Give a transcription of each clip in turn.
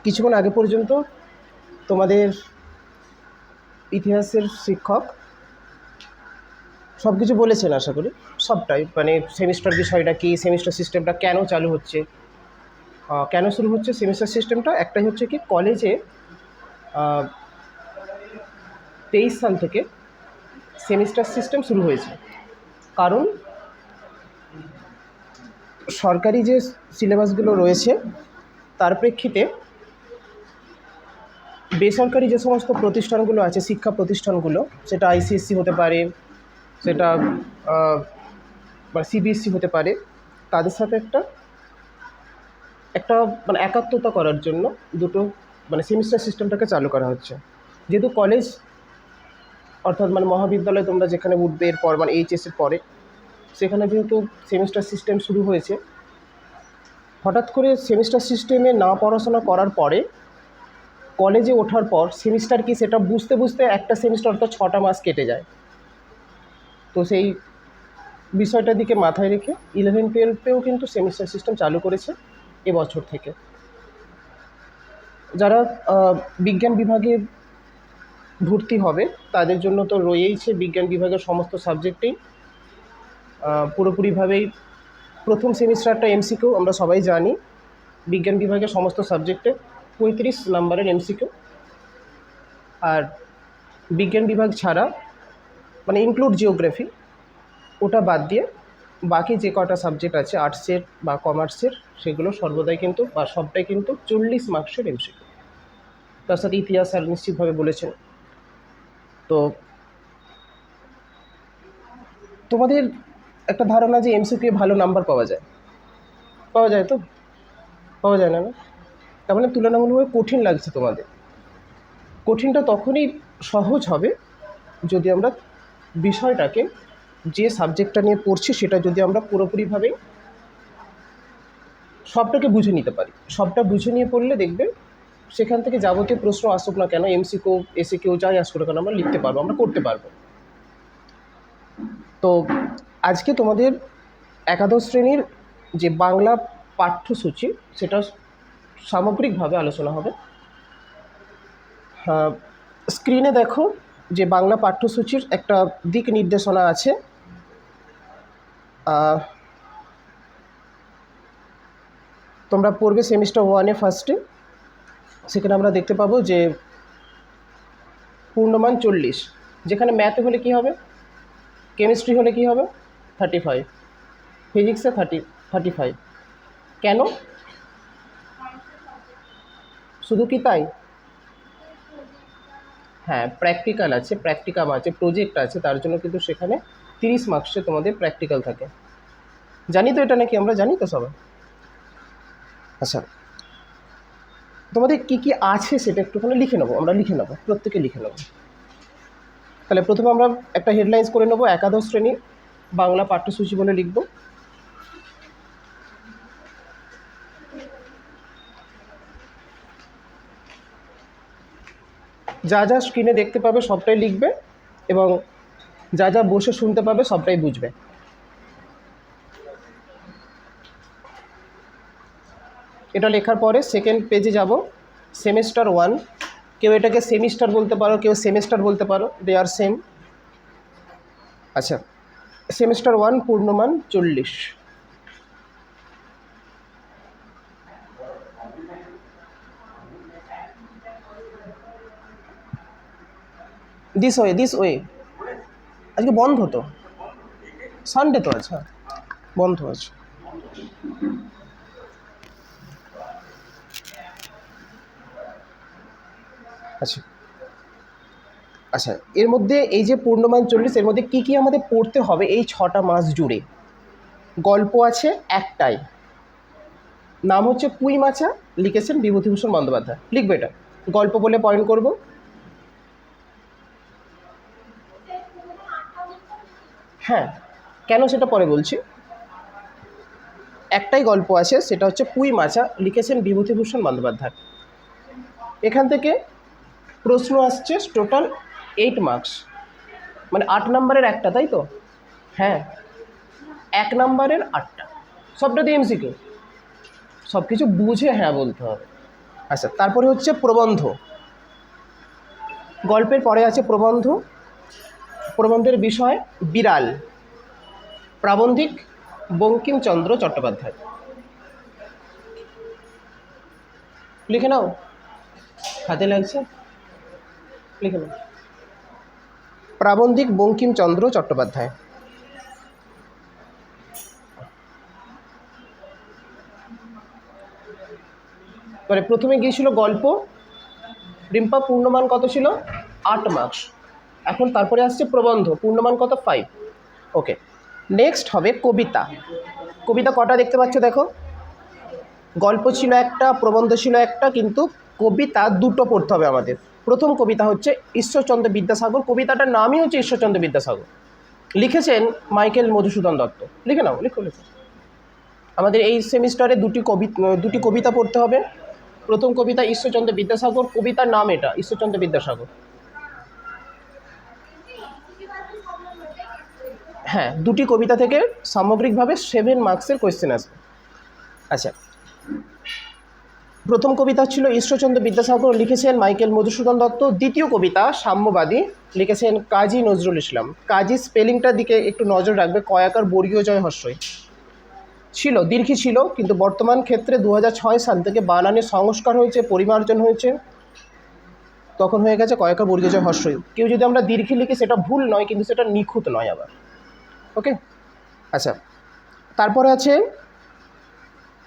কিছুক্ষণ আগে পর্যন্ত তোমাদের ইতিহাসের শিক্ষক সব কিছু বলেছেন আশা করি, সবটাই, মানে সেমিস্টার বিষয়টা কী, সেমিস্টার সিস্টেমটা কেন চালু হচ্ছে, কেন শুরু হচ্ছে সেমিস্টার সিস্টেমটা। একটাই হচ্ছে কি, কলেজে 23 সাল থেকে সেমিস্টার সিস্টেম শুরু হয়েছে। কারণ সরকারি যে সিলেবাসগুলো রয়েছে তার প্রেক্ষিতে বেসরকারি যে সমস্ত প্রতিষ্ঠানগুলো আছে, শিক্ষা প্রতিষ্ঠানগুলো, সেটা আইসিএসসি হতে পারে, সেটা বা সিবিএসসি হতে পারে, তাদের সাথে একটা একটা মানে একাত্মতা করার জন্য দুটো মানে সেমিস্টার সিস্টেমটাকে চালু করা হচ্ছে। যেহেতু কলেজ অর্থাৎ মানে মহাবিদ্যালয় তোমরা যেখানে উঠবে এরপর মানে এইচএসের পরে, সেখানে যেহেতু সেমিস্টার সিস্টেম শুরু হয়েছে, হঠাৎ করে সেমিস্টার সিস্টেমে না পড়াশোনা করার পরে কলেজে ওঠার পর সেমিস্টার কি সেটা বুঝতে বুঝতে একটা সেমিস্টার অর্থাৎ 6টা মাস কেটে যায়। তো সেই বিষয়টার দিকে মাথায় রেখে 11-12-তেও কিন্তু সেমিস্টার সিস্টেম চালু করেছে এবছর থেকে। যারা বিজ্ঞান বিভাগে ভর্তি হবে তাদের জন্য তো রয়েইছে বিজ্ঞান বিভাগের সমস্ত সাবজেক্টেই পুরোপুরিভাবেই প্রথম সেমিস্টারটা এমসিকিউ, আমরা সবাই জানি বিজ্ঞান বিভাগের সমস্ত সাবজেক্টে 35 নম্বরের এমসিকিউ। আর বিজ্ঞান বিভাগ ছাড়া মানে ইনক্লুড জিওগ্রাফি, ওটা বাদ দিয়ে বাকি যে কটা সাবজেক্ট আছে আর্টসের বা কমার্সের, সেগুলো সর্বদাই কিন্তু বা সবটাই কিন্তু 40 মার্কসের এমসিকিউ। তার সাথে ইতিহাস আর নিশ্চিতভাবে বলেছেন। তো তোমাদের একটা ধারণা যে এমসিকিউ ভালো নাম্বার পাওয়া যায়, পাওয়া যায় তো? পাওয়া যায় না, না? তার মানে তুলনামূলকভাবে কঠিন লাগছে তোমাদের। কঠিনটা তখনই সহজ হবে যদি আমরা বিষয়টাকে, যে সাবজেক্টটা নিয়ে পড়ছি সেটা যদি আমরা পুরোপুরিভাবে সবটাকে বুঝে নিতে পারি। সবটা বুঝে নিয়ে পড়লে দেখবে সেখান থেকে যাবতীয় প্রশ্ন আসুক না কেন, এমসিকিউ এসিকিউ যাই আসুক না কেন, আমরা লিখতে পারবো, আমরা করতে পারবো। তো আজকে তোমাদের একাদশ শ্রেণীর যে বাংলা পাঠ্যসূচি সেটা সামগ্রিকভাবে আলোচনা হবে। স্ক্রিনে দেখো যে বাংলা পাঠ্যসূচির একটা দিক নির্দেশনা আছে। তোমরা পড়বে সেমিস্টার 1-এ ফার্স্টে, সেখানে আমরা দেখতে পাবো যে পূর্ণমান 40, যেখানে ম্যাথে হলে কি হবে, কেমিস্ট্রি হলে কি হবে 35, ফিজিক্সে 35। কেন? শুধু কি তাই? হ্যাঁ, প্র্যাকটিক্যাল আছে, প্র্যাকটিকাম আছে, প্রজেক্ট আছে, তার জন্য কিন্তু সেখানে 30 মার্কসে তোমাদের প্র্যাকটিক্যাল থাকে। জানি তো এটা নাকি, আমরা জানি তো সবাই। আচ্ছা, তোমাদের কি কি আছে সেটা একটুখানি লিখে নেবো, আমরা লিখে নেবো, প্রত্যেকে লিখে নেবো। তাহলে প্রথমে আমরা একটা হেডলাইন্স করে নেবো, একাদশ শ্রেণী বাংলা পাঠ্যসূচি বলে লিখব। যা যা স্ক্রিনে দেখতে পাবে সবটাই লিখবে এবং যা যা বসে শুনতে পাবে সবটাই বুঝবে। এটা লেখার পরে সেকেন্ড পেজে যাব, সেমিস্টার 1। কেউ এটাকে সেমিস্টার বলতে পারো, কেউ সেমিস্টার বলতে পারো, দে আর সেম। আচ্ছা, সেমিস্টার 1 পূর্ণমান 40। দিস ওয়ে আজকে বন্ধ তো, সানডে তো আছে, বন্ধ আছে। আচ্ছা আচ্ছা, এর মধ্যে এই যে পূর্ণমান 40, এর মধ্যে কি কি আমাদের পড়তে হবে এই 6টা মাস জুড়ে? গল্প আছে একটাই, নাম হচ্ছে পুঁই মাচা, লিখেছেন বিভূতিভূষণ বন্দ্যোপাধ্যায়। লিখবে এটা, গল্প বলে পয়েন্ট করব। হ্যাঁ, কেন সেটা পরে বলছি। একটাই গল্প আছে, সেটা হচ্ছে পুঁই মাচা, লিখেছেন বিভূতিভূষণ বন্দ্যোপাধ্যায়। এখান থেকে প্রশ্ন আসছে টোটাল 8 মার্কস, মানে 8 নম্বরের একটা, তাই তো? হ্যাঁ, 1 নম্বরের 8টা, সবটা দিয়ে এমসিকিউ। সব কিছু বুঝে হ্যাঁ বলতে হবে। আচ্ছা, তারপরে হচ্ছে প্রবন্ধ। গল্পের পরে আছে প্রবন্ধ। প্রবন্ধের বিষয় বিড়াল, প্রাবন্ধিক বঙ্কিমচন্দ্র চট্টোপাধ্যায়। লিখে নাও, হাতে লাগছে, লিখে নাও, প্রাবন্ধিক বঙ্কিমচন্দ্র চট্টোপাধ্যায়। মানে প্রথমে গিয়েছিল গল্প, রিম্পা পূর্ণমান কত ছিল? 8 মার্কস। এখন তারপরে আসছে প্রবন্ধ, পূর্ণমান কত? 5। ওকে, নেক্সট হবে কবিতা। কবিতা কটা দেখতে পাচ্ছ দেখো, গল্প ছিল একটা, প্রবন্ধ ছিল একটা, কিন্তু কবিতা দুটো পড়তে হবে আমাদের। প্রথম কবিতা হচ্ছে ঈশ্বরচন্দ্র বিদ্যাসাগর, কবিতাটার নামই হচ্ছে ঈশ্বরচন্দ্র বিদ্যাসাগর, লিখেছেন মাইকেল মধুসূদন দত্ত। লিখে নাও, লিখো লিখো। আমাদের এই সেমিস্টারে দুটি কবিতা পড়তে হবে। প্রথম কবিতা ঈশ্বরচন্দ্র বিদ্যাসাগর, কবিতার নাম এটা ঈশ্বরচন্দ্র বিদ্যাসাগর। হ্যাঁ, দুটি কবিতা থেকে সামগ্রিকভাবে 7 মার্কসের কোয়েশ্চেন আসবে। আচ্ছা, প্রথম কবিতা ছিল ঈশ্বরচন্দ্র বিদ্যাসাগর, লিখেছেন মাইকেল মধুসূদন দত্ত। দ্বিতীয় কবিতা সাম্যবাদী, লিখেছেন কাজী নজরুল ইসলাম। কাজী স্পেলিংটার দিকে একটু নজর রাখবে, কয়াকার বর্গীয় জয় হর্ষই ছিল, দীর্ঘী ছিল, কিন্তু বর্তমান ক্ষেত্রে 2006 সাল থেকে বানানের সংস্কার হয়েছে, পরিমার্জন হয়েছে, তখন হয়ে গেছে কয়াকার বর্গীয় জয় হর্ষই। কেউ যদি আমরা দীর্ঘী লিখি সেটা ভুল নয়, কিন্তু সেটা নিখুঁত নয় আবার। ওকে, আচ্ছা, তারপরে আছে,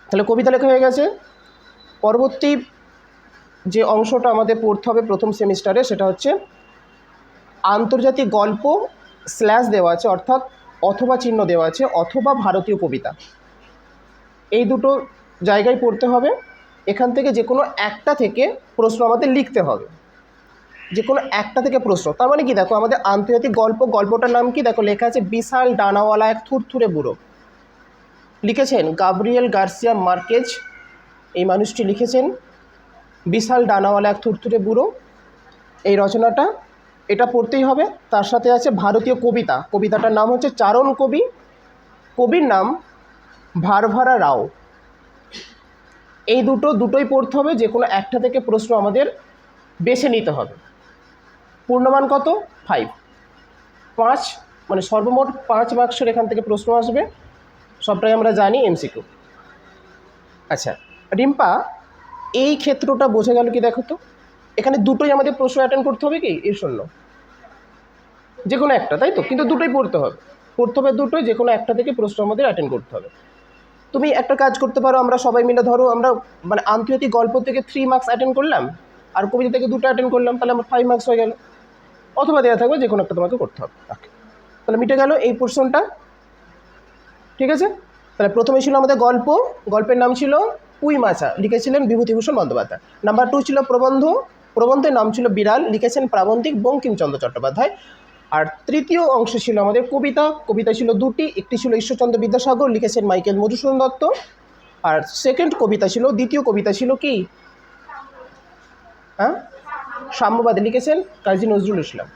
তাহলে কবিতা লেখা হয়ে গেছে। পরবর্তী যে অংশটা আমাদের পড়তে হবে প্রথম সেমিস্টারে সেটা হচ্ছে আন্তর্জাতিক গল্প স্ল্যাশ দেওয়া আছে, অর্থাৎ অথবা চিহ্ন দেওয়া আছে, অথবা ভারতীয় কবিতা। এই দুটো জায়গায় পড়তে হবে। এখান থেকে যে কোনো একটা থেকে প্রশ্ন আমাদের লিখতে হবে, যে কোনো একটা থেকে প্রশ্ন। তার মানে কি, দেখো আমাদের আন্তর্জাতিক গল্প, গল্পটার নাম কি দেখো, লেখা আছে বিশাল ডানাওয়ালা এক থুরথুরে বুড়ো, লিখেছেন গাব্রিয়েল গার্সিয়া মার্কেজ। এই মানুষটি লিখেছেন বিশাল ডানাওয়ালা এক থুরথুরে বুড়ো, এই রচনাটা, এটা পড়তেই হবে। তার সাথে আছে ভারতীয় কবিতা, কবিতাটার নাম হচ্ছে চারণ কবি, কবির নাম ভারভারা রাও। এই দুটোই পড়তে হবে, যে কোনো একটা থেকে প্রশ্ন আমাদের বেছে নিতে হবে। পূর্ণমান কত? 5। 5 মানে সর্বমোট 5 মার্কসের এখান থেকে প্রশ্ন আসবে, সবটাই আমরা জানি এমসিকিউ। আচ্ছা রিম্পা, এই ক্ষেত্রটা বোঝা গেল কি দেখো তো, এখানে দুটোই আমাদের প্রশ্ন অ্যাটেন্ড করতে হবে কি এর শূন্য, যে কোনো একটা, তাই তো? কিন্তু দুটোই পড়তে হবে দুটোই, যে কোনো একটা থেকে প্রশ্ন আমাদের অ্যাটেন্ড করতে হবে। তুমি একটা কাজ করতে পারো, আমরা সবাই মিলে ধরো আমরা মানে আন্তর্জাতিক গল্প থেকে 3 মার্কস অ্যাটেন্ড করলাম, আর কবিতা থেকে 2টা অ্যাটেন্ড করলাম, তাহলে আমার 5 মার্কস হয়ে গেল। অথবা দেওয়া থাকবে, যে কোনো একটা তোমাকে করতে হবে। তাহলে মিটে গেল এই পোর্শনটা, ঠিক আছে? তাহলে প্রথমে ছিল আমাদের গল্প, গল্পের নাম ছিল পুঁই মাছা, লিখেছিলেন বিভূতিভূষণ বন্দ্যোপাধ্যায়। নাম্বার 2 ছিল প্রবন্ধ, প্রবন্ধের নাম ছিল বিড়াল, লিখেছেন প্রাবন্ধিক বঙ্কিমচন্দ্র চট্টোপাধ্যায়। আর তৃতীয় অংশ ছিল আমাদের কবিতা, কবিতা ছিল দুটি, একটি ছিল ঈশ্বরচন্দ্র বিদ্যাসাগর, লিখেছেন মাইকেল মধুসূদন দত্ত। আর দ্বিতীয় কবিতা ছিল কি, হ্যাঁ, সাম্যবাদী, লিখেছেন কাজী নজরুল ইসলাম।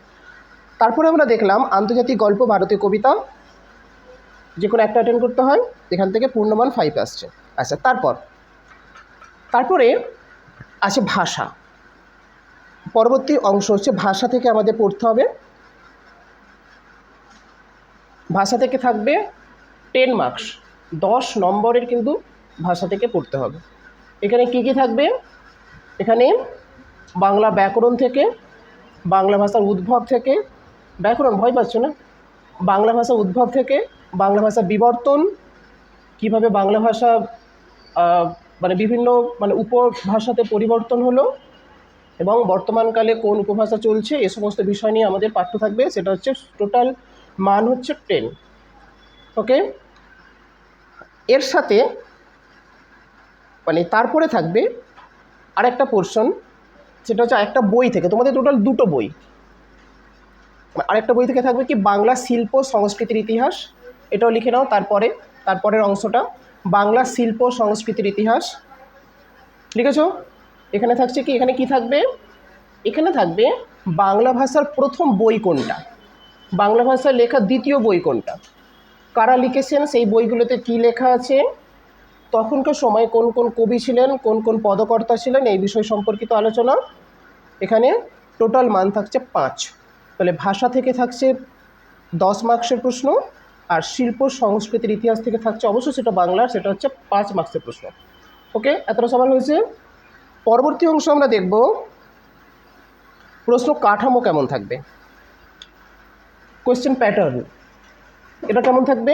তারপরে আমরা দেখলাম আন্তর্জাতিক গল্প, ভারতীয় কবিতা, যে কোনো একটা অ্যাটেন্ড করতে হয়, এখান থেকে পূর্ণমান 5 আসছে। আচ্ছা, তারপরে আছে ভাষা। পরবর্তী অংশ হচ্ছে ভাষা থেকে আমাদের পড়তে হবে। ভাষা থেকে থাকবে 10 মার্কস, 10 নম্বরের কিন্তু ভাষা থেকে পড়তে হবে। এখানে কি কি থাকবে, এখানে বাংলা ব্যাকরণ থেকে, বাংলা ভাষার উদ্ভব থেকে, ব্যাকরণ ভয় পাচ্ছ না, বাংলা ভাষা উদ্ভব থেকে, বাংলা ভাষা বিবর্তন, কিভাবে বাংলা ভাষা মানে বিভিন্ন মানে উপভাষাতে পরিবর্তন হলো, এবং বর্তমানকালে কোন উপভাষা চলছে, এ সমস্ত বিষয় নিয়ে আমাদের পাঠ্য থাকবে। সেটা হচ্ছে টোটাল মান হচ্ছে 10। ওকে, এর সাথে মানে তারপরে থাকবে আরেকটা পোর্শন, সেটা হচ্ছে একটা বই থেকে, তোমাদের টোটাল 2টো বই, আরেকটা বই থেকে থাকবে কি বাংলা শিল্প সংস্কৃতির ইতিহাস, এটাও লিখে নাও। তারপরের অংশটা বাংলা শিল্প সংস্কৃতির ইতিহাস, লিখেছো? এখানে থাকছে কি, এখানে কি থাকবে, এখানে থাকবে বাংলা ভাষার প্রথম বই কোনটা, বাংলা ভাষায় লেখা দ্বিতীয় বই কোনটা, কারা লিখেছেন, সেই বইগুলোতে কি লেখা আছে, তখনকার সময় কোন কোন কবি ছিলেন, কোন কোন পদকর্তা ছিলেন, এই বিষয় সম্পর্কিত আলোচনা। এখানে টোটাল মান থাকছে 5। তাহলে ভাষা থেকে থাকছে 10 মার্কসের প্রশ্ন, আর শিল্প সংস্কৃতির ইতিহাস থেকে থাকছে অবশ্যই সেটা বাংলার, সেটা হচ্ছে 5 মার্কসের প্রশ্ন। ওকে, এতটা সবার হয়েছে। পরবর্তী অংশ আমরা দেখব প্রশ্ন কাঠামো কেমন থাকবে, কোয়েশ্চেন প্যাটার্ন এটা কেমন থাকবে,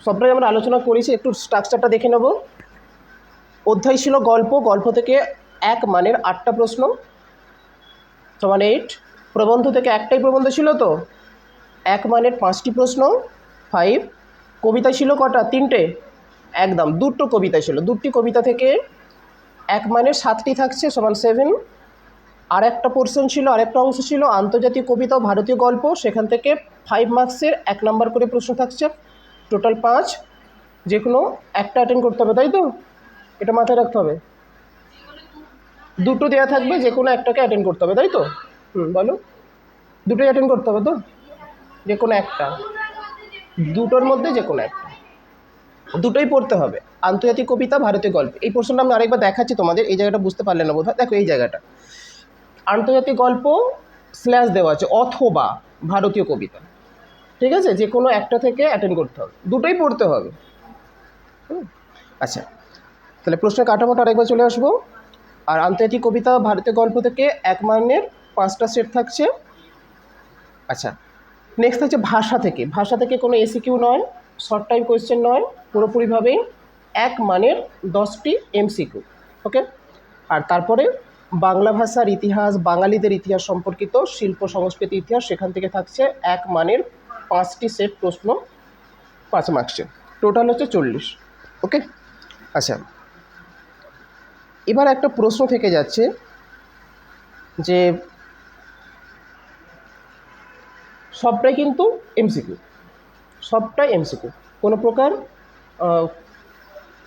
সবটাই আমরা আলোচনা করেছি। একটু স্ট্রাকচারটা দেখে নেব। অধ্যায় ছিল গল্প, গল্প থেকে 1 মানের 8টা প্রশ্ন সমান 8। প্রবন্ধ থেকে একটাই প্রবন্ধ ছিল, তো 1 মানের 5টি প্রশ্ন 5। কবিতা ছিল কটা? 3টে, একদম 2টো কবিতা ছিল, 2টি কবিতা থেকে 1 মানের 7টি থাকছে সমান 7। আর একটা পোর্শন ছিল, আরেকটা অংশ ছিল আন্তর্জাতিক কবিতা ও ভারতীয় গল্প, সেখান থেকে 5 মার্কসের 1 নাম্বার করে প্রশ্ন থাকছে, টোটাল 5। যে কোনো একটা অ্যাটেন্ড করতে হবে, তাই তো? এটা মাথায় রাখতে হবে, 2টো দেওয়া থাকবে, যে কোনো একটাকে অ্যাটেন্ড করতে হবে, তাই তো? বলো, 2টোই অ্যাটেন্ড করতে হবে তো? যে কোনো একটা, 2টোর মধ্যে যে কোনো একটা, 2টোই পড়তে হবে। আন্তর্জাতিক কবিতা, ভারতীয় গল্প, এই পোর্শনটা আমি আরেকবার দেখাচ্ছি তোমাদের, এই জায়গাটা বুঝতে পারলে না বোধহয়। দেখো এই জায়গাটা, আন্তর্জাতিক গল্প স্ল্যাশ দেওয়া আছে অথবা ভারতীয় কবিতা, ঠিক আছে? যে কোনো একটা থেকে অ্যাটেন্ড করতে হবে, 2টোই পড়তে হবে। আচ্ছা, তাহলে প্রশ্নের কাঠামোটা আরেকবার চলে আসবো। আর আন্তর্জাতিক কবিতা, ভারতীয় গল্প থেকে 1 মানের 5টা সেট থাকছে। আচ্ছা, নেক্সট থাকছে ভাষা থেকে। ভাষা থেকে কোনো এসিকিউ নয়, শর্ট টাইম কোয়েশ্চেন নয়, পুরোপুরিভাবেই 1 মানের 10টি এমসিকিউ। ওকে, আর তারপরে বাংলা ভাষার ইতিহাস, বাঙালিদের ইতিহাস সম্পর্কিত, শিল্প সংস্কৃতি ইতিহাস, সেখান থেকে থাকছে 1 মানের 5টি সেট প্রশ্ন 5 মার্কসের, টোটাল হচ্ছে 40। ওকে, আচ্ছা, এবার একটা প্রশ্ন থেকে যাচ্ছে যে সবটাই কিন্তু এমসিকিউ, সবটাই এমসিকিউ, কোনো প্রকার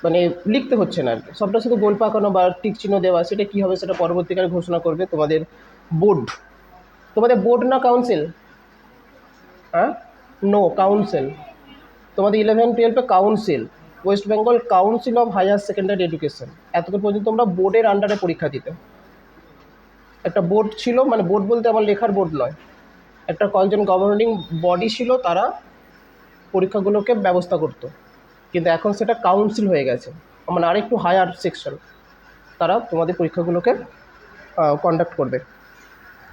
মানে লিখতে হচ্ছে না আর কি, সবটা শুধু গোল পাকানো বা টিক চিহ্ন দেওয়া। সেটা কী হবে সেটা পরবর্তীকালে ঘোষণা করবে তোমাদের বোর্ড। তোমাদের বোর্ড না কাউন্সিল? হ্যাঁ, নো, কাউন্সিল। তোমাদের 11-12 council, West Bengal Council of Higher Secondary Education, এতক্ষণ পর্যন্ত তোমরা বোর্ডের আন্ডারে পরীক্ষা দিতে। একটা বোর্ড ছিল, মানে বোর্ড বলতে আমার লেখার বোর্ড নয়, একটা কয়েকজন গভর্নিং বডি ছিল, তারা পরীক্ষাগুলোকে ব্যবস্থা করতো। কিন্তু এখন সেটা কাউন্সিল হয়ে গেছে, মানে আরেকটু হায়ার সেকশন, তারা তোমাদের পরীক্ষাগুলোকে কন্ডাক্ট করবে।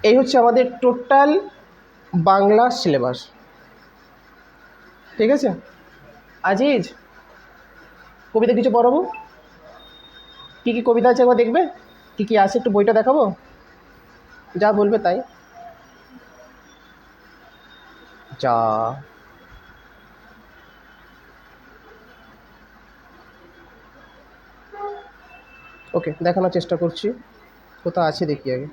এই হচ্ছে আমাদের টোটাল বাংলা সিলেবাস, ঠিক আছে? আজিজ, কবিতা কিছু পড়াবো, কী কী কবিতা আছে একবার দেখবে, কী কী আছে একটু বইটা দেখাবো, যা বলবে তাই। যা ওকে, দেখানোর চেষ্টা করছি, কোথা আছে দেখি আগে।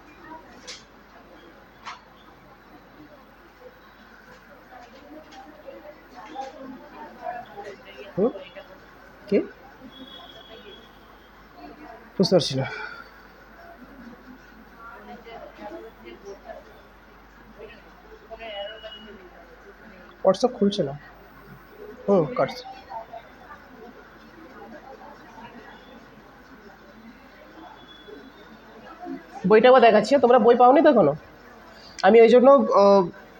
হুম, কি বুঝতে পারছি না। হোয়াটসঅ্যাপ খুলছে না। কাটছে। বইটা আবার দেখাচ্ছি, তোমরা বই পাওনি তো এখনো? আমি ওই জন্য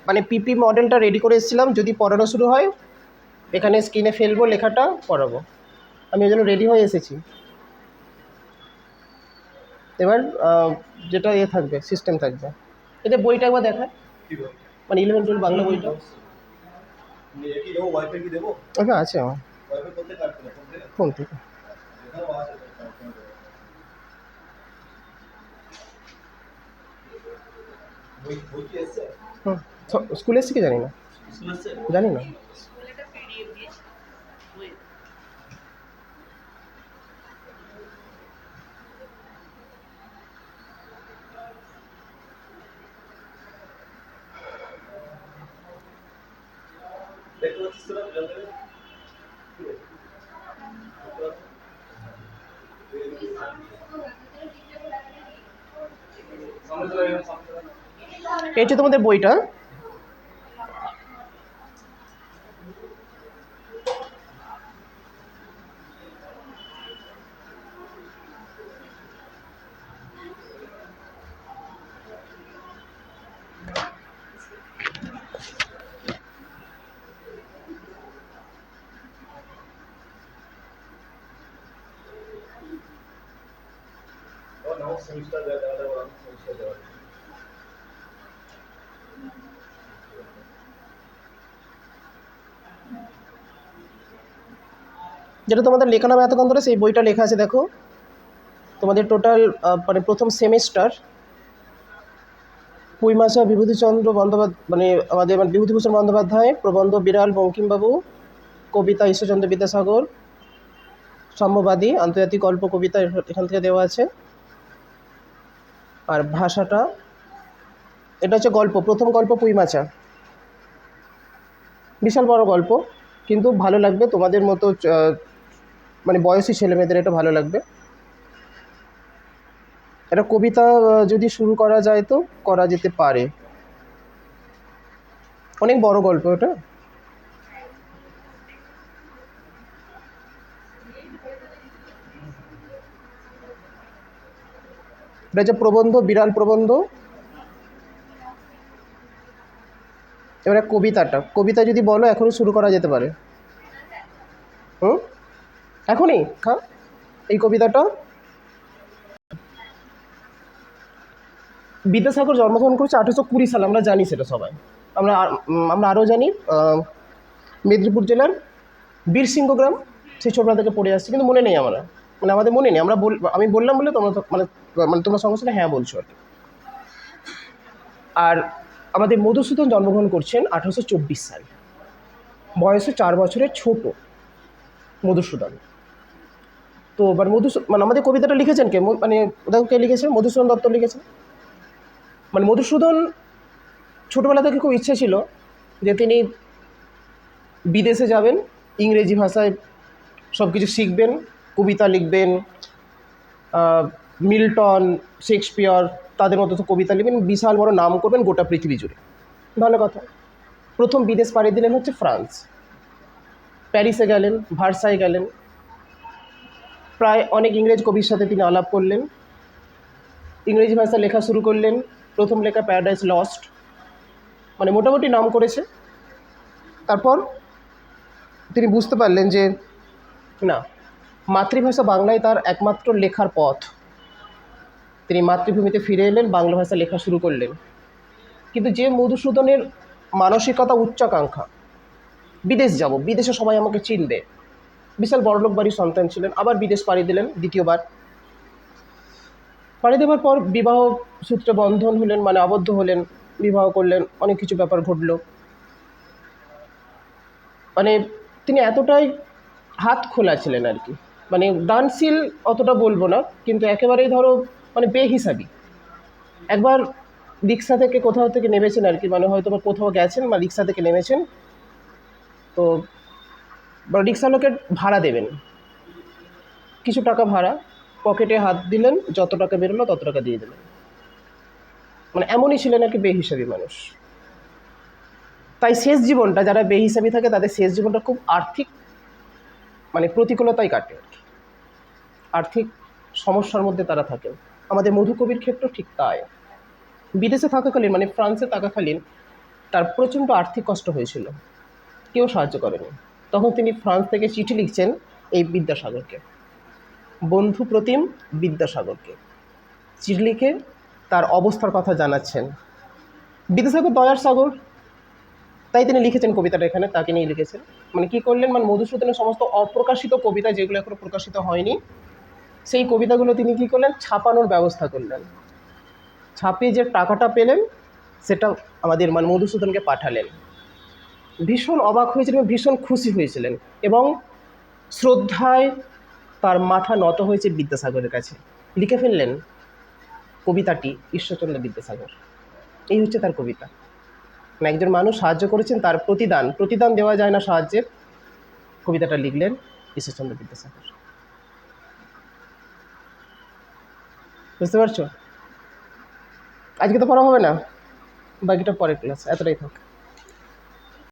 মানে পিপি মডেলটা রেডি করে এসেছিলাম, যদি পড়ানো শুরু হয় এখানে স্ক্রিনে ফেলবো, লেখাটা পড়াবো, আমি ওই জন্য রেডি হয়ে এসেছি। এবার যেটা থাকবে, সিস্টেম থাকবে, এতে বইটা একবার দেখায়, মানে 11-12 বাংলা বইটা। ওকে, আছে আমার ফোন থেকে। স্কুলে এসছে কি জানি না, জানি না। এই হচ্ছে তোমাদের বইটা। যেটা তোমাদের লেখা নামে এতক্ষণ ধরে সেই বইটা লেখা আছে দেখো, তোমাদের টোটাল মানে প্রথম সেমিস্টার পূর্ণিমাশা বিভূতিচন্দ্র বন্দ্যোপাধ্যায়, মানে আমাদের মানে বিভূতিভূষণ বন্দ্যোপাধ্যায়, প্রবন্ধ বিড়াল বঙ্কিমবাবু, কবিতা ঈশ্বরচন্দ্র বিদ্যাসাগর, সাম্যবাদী আন্তর্জাতিক গল্প কবিতা এখান থেকে দেওয়া আছে। আর ভাষাটা এটা হচ্ছে গল্প, প্রথম গল্প পুইমাচা, বিশাল বড় গল্প, কিন্তু ভালো লাগবে তোমাদের মতো মানে বয়সী ছেলেমেয়েদের এটা ভালো লাগবে। একটা কবিতা যদি শুরু করা যায় তো করা যেতে পারে, অনেক বড় গল্প এটা। এটা হচ্ছে প্রবন্ধ বিড়াল প্রবন্ধ। এবারে কবিতা যদি বলো এখনই শুরু করা যেতে পারে। হুম, এখনই হ্যাঁ। এই কবিতাটা বিদ্যাসাগর জন্মগ্রহণ করেছে 1820 সালে, আমরা জানি সেটা সবাই। আমরা আরও জানি মেদিনীপুর জেলার বীরসিংহ গ্রাম, সেই ছোটবেলা থেকে পড়ে আসছি, কিন্তু মনে নেই আমরা, মানে আমাদের মনে নেই। আমি বললাম বলে তোমরা মানে মানে তোমরা সঙ্গে সঙ্গে হ্যাঁ বলছো আর কি। আর আমাদের মধুসূদন জন্মগ্রহণ করছেন 1824 সাল, বয়সে 4 বছরের ছোট মধুসূদন। তো মানে আমাদের কবিতাটা লিখেছেন কে, মানে ওদের কে লিখেছেন? মধুসূদন দত্ত লিখেছেন। মানে মধুসূদন ছোটোবেলা থেকে খুব ইচ্ছে ছিল যে তিনি বিদেশে যাবেন, ইংরেজি ভাষায় সব কিছু শিখবেন, কবিতা লিখবেন, মিল্টন, শেক্সপিয়র তাদের মতো তো কবিতা লিখবেন, বিশাল বড় নাম করবেন গোটা পৃথিবী জুড়ে। ভালো কথা। প্রথম বিদেশ পাড়ি দিলেন হচ্ছে ফ্রান্স, প্যারিসে গেলেন, ভার্সাই গেলেন, প্রায় অনেক ইংরেজ কবির সাথে তিনি আলাপ করলেন, ইংরেজি ভাষা লেখা শুরু করলেন। প্রথম লেখা প্যারাডাইস লস্ট, মানে মোটামুটি নাম করেছে। তারপর তিনি বুঝতে পারলেন যে না, মাতৃভাষা বাংলায় তার একমাত্র লেখার পথ। তিনি মাতৃভূমিতে ফিরে এলেন, বাংলা ভাষা লেখা শুরু করলেন। কিন্তু যে মধুসূদনের মানসিকতা, উচ্চাকাঙ্ক্ষা, বিদেশ যাব, বিদেশে সবাই আমাকে চিনবে, বিশাল বড়লোক বাড়ির সন্তান ছিলেন, আবার বিদেশ পাড়ি দিলেন দ্বিতীয়বার। পাড়ি দেওয়ার পর বিবাহ সূত্রে বন্ধন হলেন, মানে আবদ্ধ হলেন, বিবাহ করলেন, অনেক কিছু ব্যাপার ঘটল। মানে তিনি এতটাই হাত খোলা ছিলেন আর কি, মানে দানশীল অতটা বলবো না, কিন্তু একেবারেই ধরো মানে বেহিসাবি। একবার রিক্সা থেকে কোথাও থেকে নেমেছেন আর কি, মানে হয়তো বা কোথাও গেছেন বা রিক্সা থেকে নেমেছেন, তো রিক্সা লোকের ভাড়া দেবেন, কিছু টাকা ভাড়া, পকেটে হাত দিলেন, যত টাকা বেরোলো তত টাকা দিয়ে দিলেন। মানে এমনই ছিলেন আর কি বেহিসাবি মানুষ। তাই শেষ জীবনটা, যারা বেহিসাবি থাকে তাদের শেষ জীবনটা খুব আর্থিক মানে প্রতিকূলতাই কাটে আর কি, আর্থিক সমস্যার মধ্যে তারা থাকে। আমাদের মধুকবির ক্ষেত্রেও ঠিক তাই। বিদেশে থাকাকালীন, মানে ফ্রান্সে থাকাকালীন তার প্রচণ্ড আর্থিক কষ্ট হয়েছিল, কেউ সাহায্য করেনি। তখন তিনি ফ্রান্স থেকে চিঠি লিখছেন এই বিদ্যাসাগরকে, বন্ধু প্রতিম বিদ্যাসাগরকে চিঠি লিখে তার অবস্থার কথা জানাচ্ছেন। বিদ্যাসাগর দয়ার সাগর, তাই তিনি লিখেছেন কবিতাটা, এখানে তাকে নিয়ে লিখেছেন। মানে কী করলেন, মানে মধুসূদনের সমস্ত অপ্রকাশিত কবিতা যেগুলো এখনো প্রকাশিত হয়নি, সেই কবিতাগুলো তিনি কী করলেন, ছাপানোর ব্যবস্থা করলেন। ছাপিয়ে যে টাকাটা পেলেন সেটা আমাদের মানে মধুসূদনকে পাঠালেন। ভীষণ অবাক হয়েছিলেন, ভীষণ খুশি হয়েছিলেন, এবং শ্রদ্ধায় তার মাথা নত হয়েছে বিদ্যাসাগরের কাছে। লিখে ফেললেন কবিতাটি ঈশ্বরচন্দ্র বিদ্যাসাগর। এই হচ্ছে তার কবিতা। মানে একজন মানুষ সাহায্য করেছেন, তার প্রতিদান দেওয়া যায় না সাহায্যের, কবিতাটা লিখলেন ঈশ্বরচন্দ্র বিদ্যাসাগর। বুঝতে পারছো? আজকে তো পড়া হবে না, বাকিটা পরের ক্লাস, এতটাই থাক।